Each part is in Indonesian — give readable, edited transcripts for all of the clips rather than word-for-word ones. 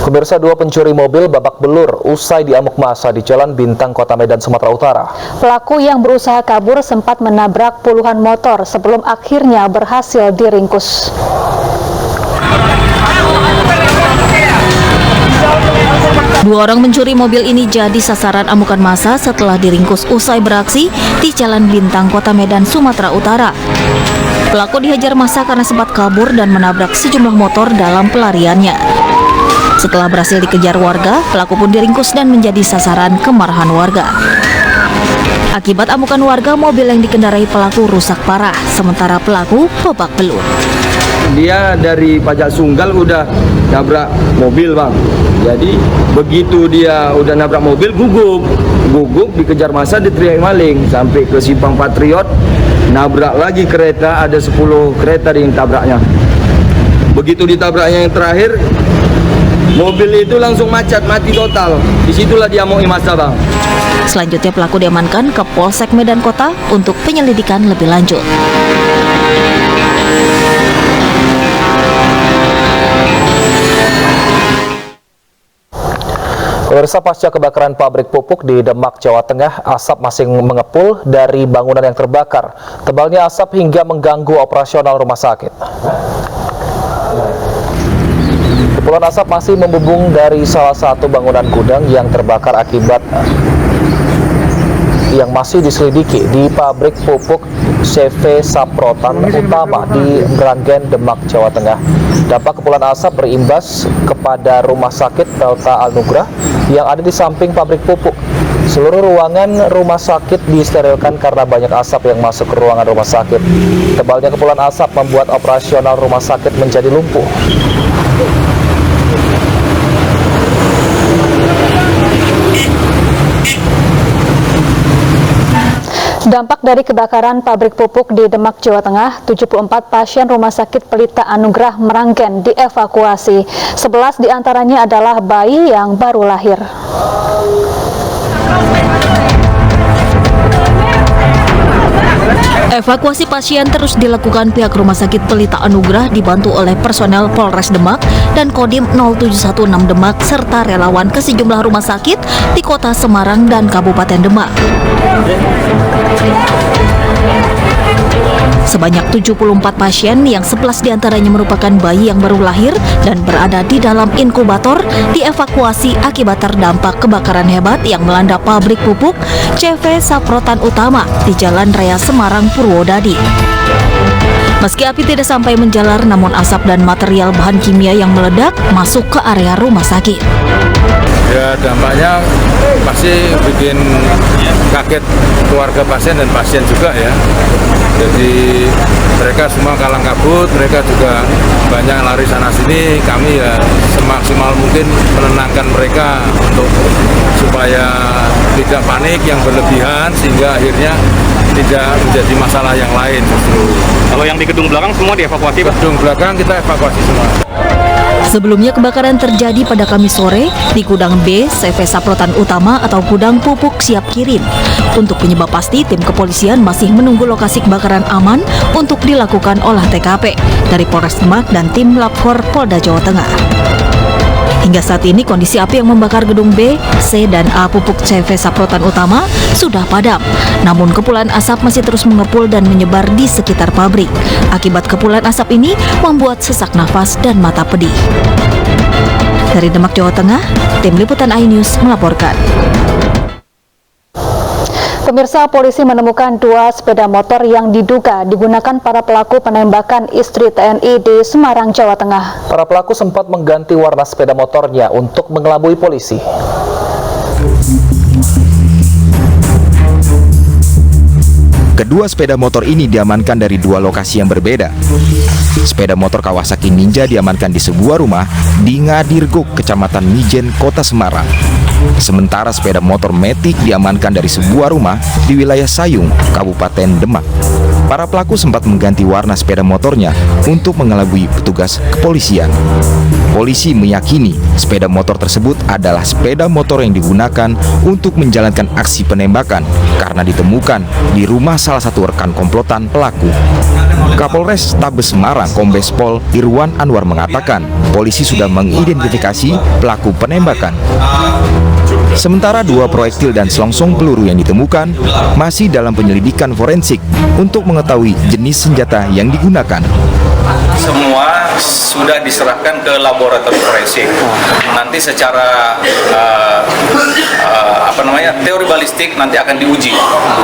Pemirsa, dua pencuri mobil babak belur usai diamuk massa di Jalan Bintang, Kota Medan, Sumatera Utara. Pelaku yang berusaha kabur sempat menabrak puluhan motor sebelum akhirnya berhasil diringkus. Dua orang pencuri mobil ini jadi sasaran amukan massa setelah diringkus usai beraksi di Jalan Bintang, Kota Medan, Sumatera Utara. Pelaku dihajar massa karena sempat kabur dan menabrak sejumlah motor dalam pelariannya. Setelah berhasil dikejar warga, pelaku pun diringkus dan menjadi sasaran kemarahan warga. Akibat amukan warga, mobil yang dikendarai pelaku rusak parah, sementara pelaku babak belur. Dia dari pajak Sunggal udah nabrak mobil, Bang. Jadi begitu dia udah nabrak mobil, guguk dikejar massa, diteriak maling sampai ke Simpang Patriot, nabrak lagi kereta, ada 10 kereta yang tabraknya. Begitu ditabraknya yang terakhir, mobil itu langsung macet, mati total. Disitulah dia mau massa, Bang. Selanjutnya pelaku diamankan ke Polsek Medan Kota untuk penyelidikan lebih lanjut. Pemirsa, pasca kebakaran pabrik pupuk di Demak, Jawa Tengah, asap masih mengepul dari bangunan yang terbakar. Tebalnya asap hingga mengganggu operasional rumah sakit. Kepulan asap masih membubung dari salah satu bangunan gudang yang terbakar akibat yang masih diselidiki di pabrik pupuk CV Saprotan Utama di Brangen, Demak, Jawa Tengah. Dampak kepulan asap berimbas kepada rumah sakit Pelta Al-Nugrah yang ada di samping pabrik pupuk. Seluruh ruangan rumah sakit disterilkan karena banyak asap yang masuk ke ruangan rumah sakit. Tebalnya kepulan asap membuat operasional rumah sakit menjadi lumpuh. Dampak dari kebakaran pabrik pupuk di Demak, Jawa Tengah, 74 pasien Rumah Sakit Pelita Anugrah Meranggen dievakuasi. 11 diantaranya adalah bayi yang baru lahir. Evakuasi pasien terus dilakukan pihak Rumah Sakit Pelita Anugrah dibantu oleh personel Polres Demak dan Kodim 0716 Demak serta relawan ke sejumlah rumah sakit di Kota Semarang dan Kabupaten Demak. Sebanyak 74 pasien yang 11 diantaranya merupakan bayi yang baru lahir dan berada di dalam inkubator dievakuasi akibat terdampak kebakaran hebat yang melanda pabrik pupuk CV Saprotan Utama di Jalan Raya Semarang, Purwodadi. Meski api tidak sampai menjalar, namun asap dan material bahan kimia yang meledak masuk ke area rumah sakit. Ya, dampaknya pasti bikin kaget keluarga pasien dan pasien juga ya. Jadi mereka semua kalang kabut, mereka juga banyak lari sana sini. Kami ya semaksimal mungkin menenangkan mereka untuk supaya tidak panik yang berlebihan sehingga akhirnya tidak menjadi masalah yang lain justru. Kalau yang di gedung belakang semua dievakuasi, Pak? Gedung belakang kita evakuasi semua. Sebelumnya kebakaran terjadi pada Kamis sore di gudang B CV Saprotan Utama atau gudang pupuk siap kirim. Untuk penyebab pasti, tim kepolisian masih menunggu lokasi kebakaran aman untuk dilakukan olah TKP dari Polres Demak dan tim Lab 4 Polda Jawa Tengah. Hingga saat ini kondisi api yang membakar gedung B, C, dan A pupuk CV Saprotan Utama sudah padam. Namun kepulan asap masih terus mengepul dan menyebar di sekitar pabrik. Akibat kepulan asap ini membuat sesak nafas dan mata pedih. Dari Demak, Jawa Tengah, tim liputan iNews melaporkan. Pemirsa, polisi menemukan 2 sepeda motor yang diduga digunakan para pelaku penembakan istri TNI di Semarang, Jawa Tengah. Para pelaku sempat mengganti warna sepeda motornya untuk mengelabui polisi. Kedua sepeda motor ini diamankan dari 2 lokasi yang berbeda. Sepeda motor Kawasaki Ninja diamankan di sebuah rumah di Ngadirguk, Kecamatan Mijen, Kota Semarang. Sementara sepeda motor Matic diamankan dari sebuah rumah di wilayah Sayung, Kabupaten Demak. Para pelaku sempat mengganti warna sepeda motornya untuk mengelabui petugas kepolisian. Polisi meyakini sepeda motor tersebut adalah sepeda motor yang digunakan untuk menjalankan aksi penembakan karena ditemukan di rumah salah satu rekan komplotan pelaku. Kapolres Tabes Semarang Kombes Pol Irwan Anwar mengatakan polisi sudah mengidentifikasi pelaku penembakan. Sementara 2 proyektil dan selongsong peluru yang ditemukan masih dalam penyelidikan forensik untuk mengetahui jenis senjata yang digunakan. Semua sudah diserahkan ke laboratorium forensik. Nanti secara teori balistik nanti akan diuji.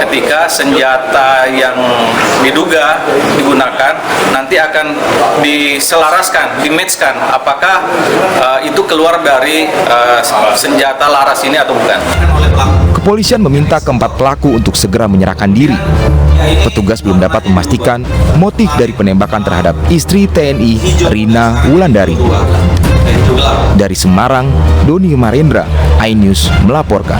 Ketika senjata yang diduga digunakan nanti akan diselaraskan, dimatchkan apakah itu keluar dari senjata laras ini atau bukan. Kepolisian meminta keempat pelaku untuk segera menyerahkan diri. Petugas belum dapat memastikan motif dari penembakan terhadap istri TNI Rina Wulandari. Dari Semarang, Doni Marendra, iNews melaporkan.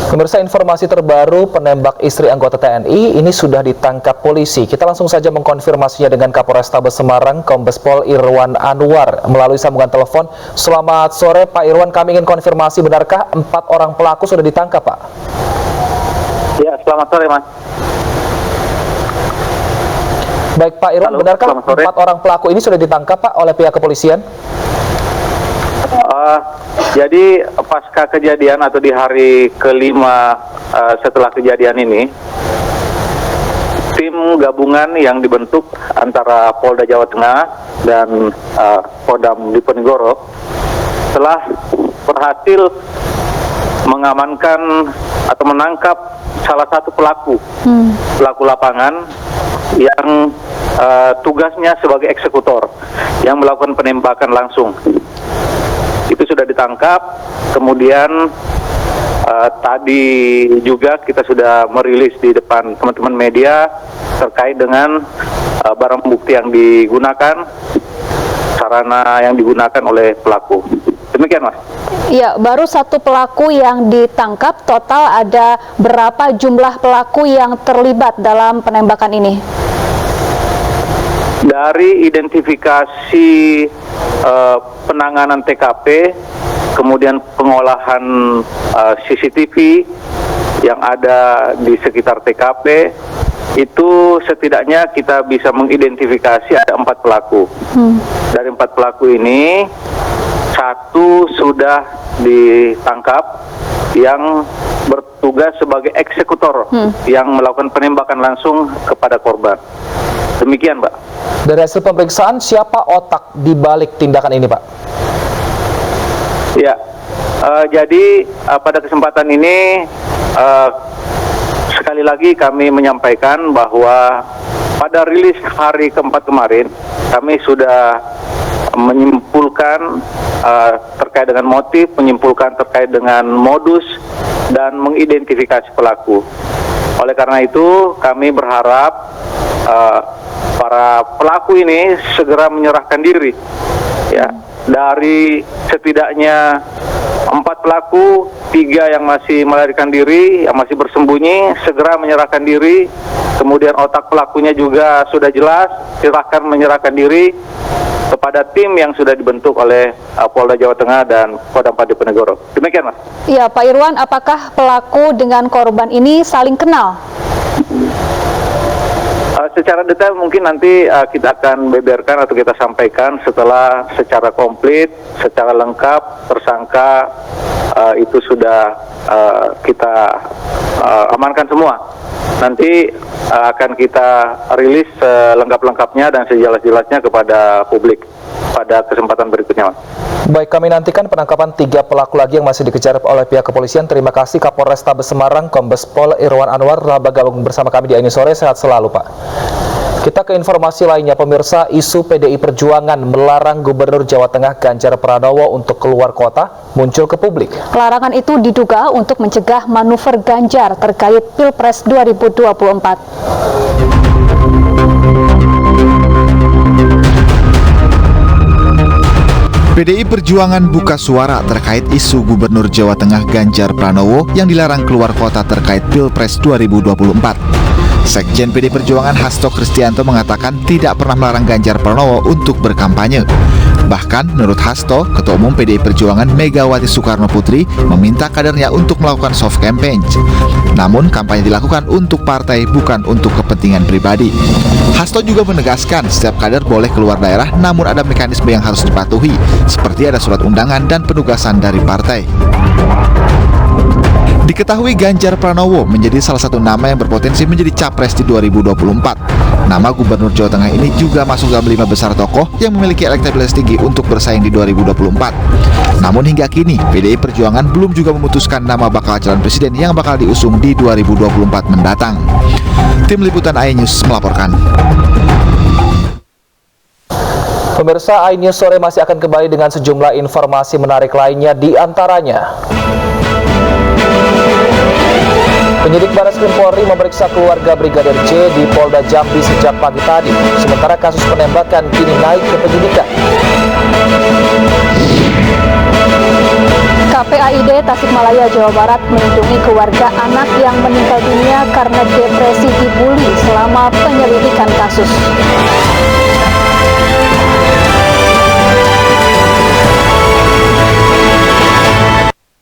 Pemirsa, informasi terbaru, penembak istri anggota TNI ini sudah ditangkap polisi. Kita langsung saja mengkonfirmasinya dengan Kapolres Tabes Semarang, Kombes Pol Irwan Anwar melalui sambungan telepon. Selamat sore Pak Irwan, kami ingin konfirmasi, benarkah 4 orang pelaku sudah ditangkap Pak? Ya, selamat sore Mas. Baik Pak Irwan, Halo, benarkah 4 orang pelaku ini sudah ditangkap Pak oleh pihak kepolisian? Jadi pasca kejadian atau di hari kelima setelah kejadian ini, tim gabungan yang dibentuk antara Polda Jawa Tengah dan Kodam Diponegoro telah berhasil mengamankan atau menangkap salah satu pelaku lapangan yang tugasnya sebagai eksekutor yang melakukan penembakan langsung. Itu sudah ditangkap. Kemudian tadi juga kita sudah merilis di depan teman-teman media terkait dengan barang bukti yang digunakan, sarana yang digunakan oleh pelaku. Demikian Mas. Ya, baru 1 pelaku yang ditangkap. Total ada berapa jumlah pelaku yang terlibat dalam penembakan ini? Dari identifikasi penanganan TKP, kemudian pengolahan CCTV yang ada di sekitar TKP, itu setidaknya kita bisa mengidentifikasi ada 4 pelaku. Dari 4 pelaku ini, 1 sudah ditangkap yang bertugas sebagai eksekutor yang melakukan penembakan langsung kepada korban. Demikian, Pak. Dari hasil pemeriksaan, siapa otak di balik tindakan ini, Pak? Ya, jadi pada kesempatan ini sekali lagi kami menyampaikan bahwa pada rilis hari keempat kemarin kami sudah menyimpulkan terkait dengan motif, menyimpulkan terkait dengan modus dan mengidentifikasi pelaku. Oleh karena itu kami berharap para pelaku ini segera menyerahkan diri, ya. Dari setidaknya 4 pelaku, 3 yang masih melarikan diri, yang masih bersembunyi, segera menyerahkan diri. Kemudian otak pelakunya juga sudah jelas, silahkan menyerahkan diri kepada tim yang sudah dibentuk oleh Polda Jawa Tengah dan Kodam Diponegoro. Demikian, Mas. Ya, Pak Irwan, apakah pelaku dengan korban ini saling kenal? Secara detail mungkin nanti kita akan beberkan atau kita sampaikan setelah secara komplit, secara lengkap tersangka itu sudah kita amankan semua. Nanti akan kita rilis selengkap-lengkapnya dan sejelas-jelasnya kepada publik pada kesempatan berikutnya, Mas. Baik, kami nantikan penangkapan 3 pelaku lagi yang masih dikejar oleh pihak kepolisian. Terima kasih Kapolres Tabes Semarang, Kombes Pol Irwan Anwar telah bergabung bersama kami di iNews Sore. Sehat selalu, Pak. Kita ke informasi lainnya, pemirsa. Isu PDI Perjuangan melarang Gubernur Jawa Tengah Ganjar Pranowo untuk keluar kota muncul ke publik. Larangan itu diduga untuk mencegah manuver Ganjar terkait Pilpres 2024. PDI Perjuangan buka suara terkait isu Gubernur Jawa Tengah Ganjar Pranowo yang dilarang keluar kota terkait Pilpres 2024. Sekjen PDI Perjuangan Hasto Kristianto mengatakan tidak pernah melarang Ganjar Pranowo untuk berkampanye. Bahkan menurut Hasto, Ketua Umum PDI Perjuangan Megawati Soekarno Putri meminta kadernya untuk melakukan soft campaign. Namun kampanye dilakukan untuk partai, bukan untuk kepentingan pribadi. Hasto juga menegaskan setiap kader boleh keluar daerah, namun ada mekanisme yang harus dipatuhi, seperti ada surat undangan dan penugasan dari partai. Diketahui Ganjar Pranowo menjadi salah satu nama yang berpotensi menjadi capres di 2024. Nama Gubernur Jawa Tengah ini juga masuk dalam 5 besar tokoh yang memiliki elektabilitas tinggi untuk bersaing di 2024. Namun hingga kini, PDI Perjuangan belum juga memutuskan nama bakal calon presiden yang bakal diusung di 2024 mendatang. Tim Liputan iNews melaporkan. Pemirsa, iNews sore masih akan kembali dengan sejumlah informasi menarik lainnya, di antaranya penyidik Barreskrim Polri memeriksa keluarga Brigadir J di Polda Jambi sejak pagi tadi, sementara kasus penembakan kini naik ke penyidikan. KPAID Tasikmalaya, Jawa Barat melindungi keluarga anak yang meninggal dunia karena depresi dibully selama penyelidikan kasus.